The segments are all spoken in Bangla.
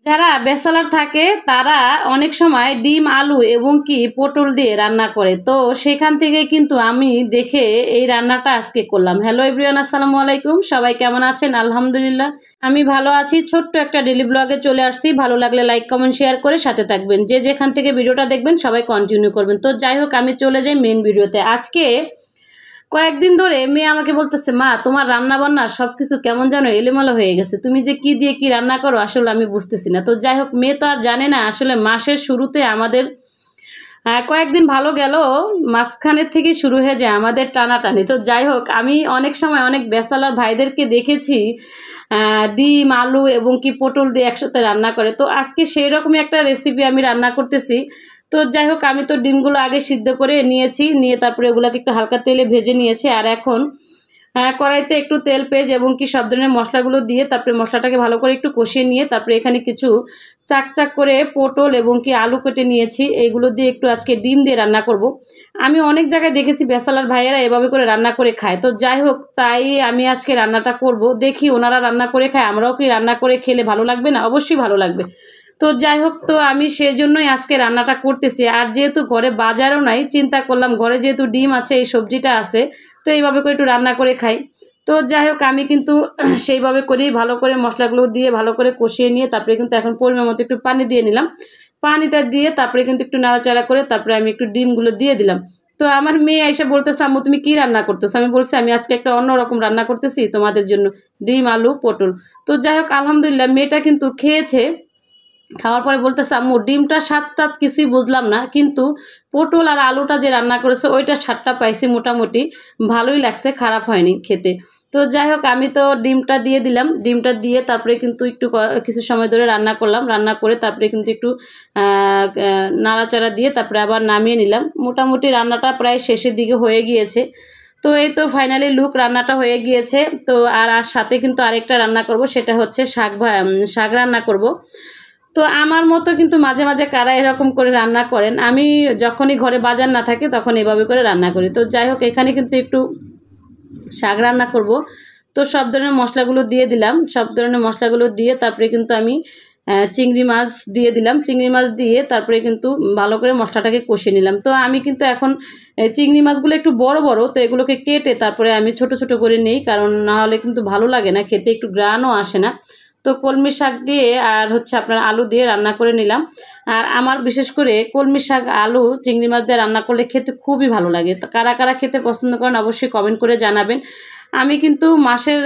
যারা ব্যাচেলর থাকে তারা অনেক সময় ডিম আলু এবং কি পটল দিয়ে রান্না করে, তো সেখান থেকে কিন্তু আমি দেখে এই রান্নাটা আজকে করলাম। হ্যালো এভরিওয়ান, আসসালামু আলাইকুম। সবাই কেমন আছেন? আলহামদুলিল্লাহ আমি ভালো আছি। ছোট্ট একটা ডেলি ব্লগে চলে আসছি। ভালো লাগলে লাইক কমেন্ট শেয়ার করে সাথে থাকবেন। যে যেখান থেকে ভিডিওটা দেখবেন সবাই কন্টিনিউ করবেন। তো যাই হোক, আমি চলে যাই মেন ভিডিওতে। আজকে কয়েকদিন ধরে মেয়ে আমাকে বলতেছে, মা তোমার রান্না বান্না সবকিছু কেমন যেন এলোমেলো হয়ে গেছে, তুমি যে কি দিয়ে কি রান্না করো আসলে আমি বুঝতেছি না। তো যাই হোক, মেয়ে তো আর জানে না আসলে মাসের শুরুতে আমাদের কয়েকদিন ভালো গেল, মাঝখানের থেকে শুরু হয়ে যায় আমাদের টানাটানি। তো যাই হোক, আমি অনেক সময় অনেক ব্যাচেলর ভাইদেরকে দেখেছি ডিম আলু এবং কি পটল দিয়ে একসাথে রান্না করে। তো আজকে সেই রকমই একটা রেসিপি আমি রান্না করতেছি। তো যাই হোক, আমি তো ডিমগুলো আগে সিদ্ধ করে নিয়েছি, নিয়ে তারপরে ওগুলোকে একটু হালকা তেলে ভেজে নিয়েছি। আর এখন কড়াইতে একটু তেল পেঁয়াজ এবং কি সব ধরনের মশলাগুলো দিয়ে তারপরে মশলাটাকে ভালো করে একটু কষিয়ে নিয়ে তারপরে এখানে কিছু চাক চাক করে পটল এবং কি আলু কেটে নিয়েছি। এইগুলো দিয়ে একটু আজকে ডিম দিয়ে রান্না করব। আমি অনেক জায়গায় দেখেছি ব্যাচেলর ভাইয়েরা এভাবে করে রান্না করে খায়। তো যাই হোক, তাই আমি আজকে রান্নাটা করব। দেখি ওনারা রান্না করে খায়, আমরাও কি রান্না করে খেলে ভালো লাগবে না? অবশ্যই ভালো লাগবে। তো যাই হোক, তো আমি সেজন্যই আজকে রান্নাটা করতেছি। আর যেহেতু ঘরে বাজারও নাই, চিন্তা করলাম ঘরে যেহেতু ডিম আছে, এই সবজিটা আছে, তো এইভাবে করে একটু রান্না করে খাই। তো যাই হোক, আমি কিন্তু সেইভাবে করেই ভালো করে মশলাগুলো দিয়ে ভালো করে কষিয়ে নিয়ে তারপরে কিন্তু এখন পরিমাণ মতো একটু পানি দিয়ে নিলাম। পানিটা দিয়ে তারপরে কিন্তু একটু নাড়াচাড়া করে তারপরে আমি একটু ডিমগুলো দিয়ে দিলাম। তো আমার মেয়ে এসে বলতেছে, আম্মু তুমি কি রান্না করতেছো? আমি বলছি আমি আজকে একটা অন্যরকম রান্না করতেছি তোমাদের জন্য, ডিম আলু পটল। তো যাই হোক, আলহামদুলিল্লাহ মেয়েটা কিন্তু খেয়েছে। খাওয়ার পরে বলতেছে, আম্মু ডিমটা স্বাদ কিছুই বুঝলাম না, কিন্তু পটল আর আলুটা যে রান্না করেছে ওইটা স্বাদটা পাইছি, মোটামুটি ভালোই লাগছে, খারাপ হয়নি খেতে। তো যাই হোক, আমি তো ডিমটা দিয়ে দিলাম। ডিমটা দিয়ে তারপরে কিন্তু একটু কিছু সময় ধরে রান্না করলাম। রান্না করে তারপরে কিন্তু একটু নাড়াচাড়া দিয়ে তারপরে আবার নামিয়ে নিলাম। মোটামুটি রান্নাটা প্রায় শেষের দিকে হয়ে গিয়েছে। তো এই তো ফাইনালি লুক, রান্নাটা হয়ে গিয়েছে। তো আর সাথে কিন্তু আরেকটা রান্না করব, সেটা হচ্ছে শাক রান্না করব। তো আমার মতো কিন্তু মাঝে মাঝে কারা এরকম করে রান্না করেন? আমি যখনই ঘরে বাজার না থাকে তখন এভাবে করে রান্না করি। তো যাই হোক, এখানে কিন্তু একটু শাক রান্না করব। তো সব ধরনের মশলাগুলো দিয়ে দিলাম। সব ধরনের মশলাগুলো দিয়ে তারপরে কিন্তু আমি চিংড়ি মাছ দিয়ে দিলাম। চিংড়ি মাছ দিয়ে তারপরে কিন্তু ভালো করে মশলাটাকে কষিয়ে নিলাম। তো আমি কিন্তু এখন চিংড়ি মাছগুলো একটু বড় বড়, তো এগুলোকে কেটে তারপরে আমি ছোট ছোট করে নিই, কারণ না হলে কিন্তু ভালো লাগে না খেতে, একটু গ্রানও আসে না। তো কলমি শাক দিয়ে আর হচ্ছে আপনার আলু দিয়ে রান্না করে নিলাম। আর আমার বিশেষ করে কলমি শাক আলু চিংড়ি মাছ দিয়ে রান্না করলে খেতে খুবই ভালো লাগে। তো কারা কারা খেতে পছন্দ করেন অবশ্যই কমেন্ট করে জানাবেন। আমি কিন্তু মাসের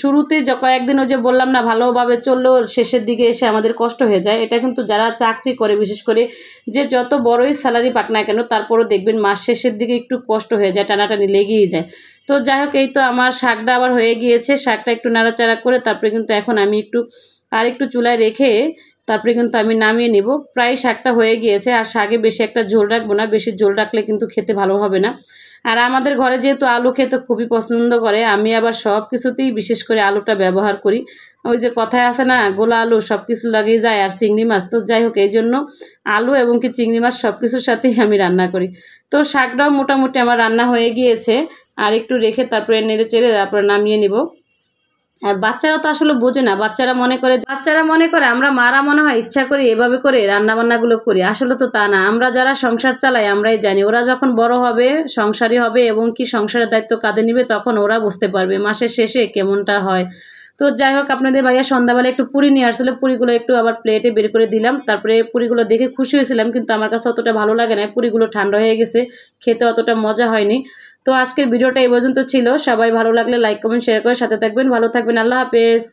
শুরুতে কয়েকদিন ওই যে বললাম না ভালোভাবে চললেও শেষের দিকে এসে আমাদের কষ্ট হয়ে যায়। এটা কিন্তু যারা চাকরি করে, বিশেষ করে যে যত বড়ই স্যালারি পাক না কেন, তারপরও দেখবেন মাস শেষের দিকে একটু কষ্ট হয়ে যায়, টানাটানি লেগেই যায়। তো যাই হোক, এই তো আমার শাকটা আবার হয়ে গিয়েছে। শাকটা একটু নাড়াচাড়া করে তারপরে কিন্তু এখন আমি একটু চুলায় রেখে তারপরে কিন্তু আমি নামিয়ে নিব। প্রায় শাকটা হয়ে গিয়েছে। আর শাকে বেশি একটা ঝোল রাখবো না, বেশি ঝোল রাখলে কিন্তু খেতে ভালো হবে না। আর আমাদের ঘরে যেহেতু আলু খেতে খুবই পছন্দ করে, আমি আবার সব কিছুতেই বিশেষ করে আলুটা ব্যবহার করি। ওই যে কথায় আছে না, গোলা আলু সব কিছু লাগিয়ে যায়, আর চিংড়ি মাছ। তো যাই হোক, এই জন্য আলু এবং কি চিংড়ি মাছ সব কিছুর সাথেই আমি রান্না করি। তো শাকটাও মোটামুটি আমার রান্না হয়ে গিয়েছে। আর একটু রেখে তারপরে নেড়ে চেড়ে তারপরে নামিয়ে নিব। আর বাচ্চারা তো আসলে বোঝে না, বাচ্চারা মনে করে আমরা মারা মনে হয় ইচ্ছা করি এভাবে করে রান্নাবান্নাগুলো করি। আসলে তো তা না। আমরা যারা সংসার চালাই আমরাই জানি। ওরা যখন বড় হবে, সংসারী হবে এবং কি সংসারের দায়িত্ব কাঁধে নিবে, তখন ওরা বুঝতে পারবে মাসের শেষে কেমনটা হয়। তো যাই হোক, আপনাদের ভাইয়া সন্ধ্যাবেলা একটু পুরি নিয়ে আসলে পুরিগুলো একটু আবার প্লেটে বের করে দিলাম। তারপরে পুরিগুলো দেখে খুশি হয়েছিলাম, কিন্তু আমার কাছে অতটা ভালো লাগে না। পুরিগুলো ঠান্ডা হয়ে গেছে, খেতে অতটা মজা হয়নি। তো আজকের ভিডিওটা এই পর্যন্ত ছিল। সবাই ভালো লাগলে লাইক কমেন্ট শেয়ার করে সাথে থাকবেন। ভালো থাকবেন। আল্লাহ হাফেজ।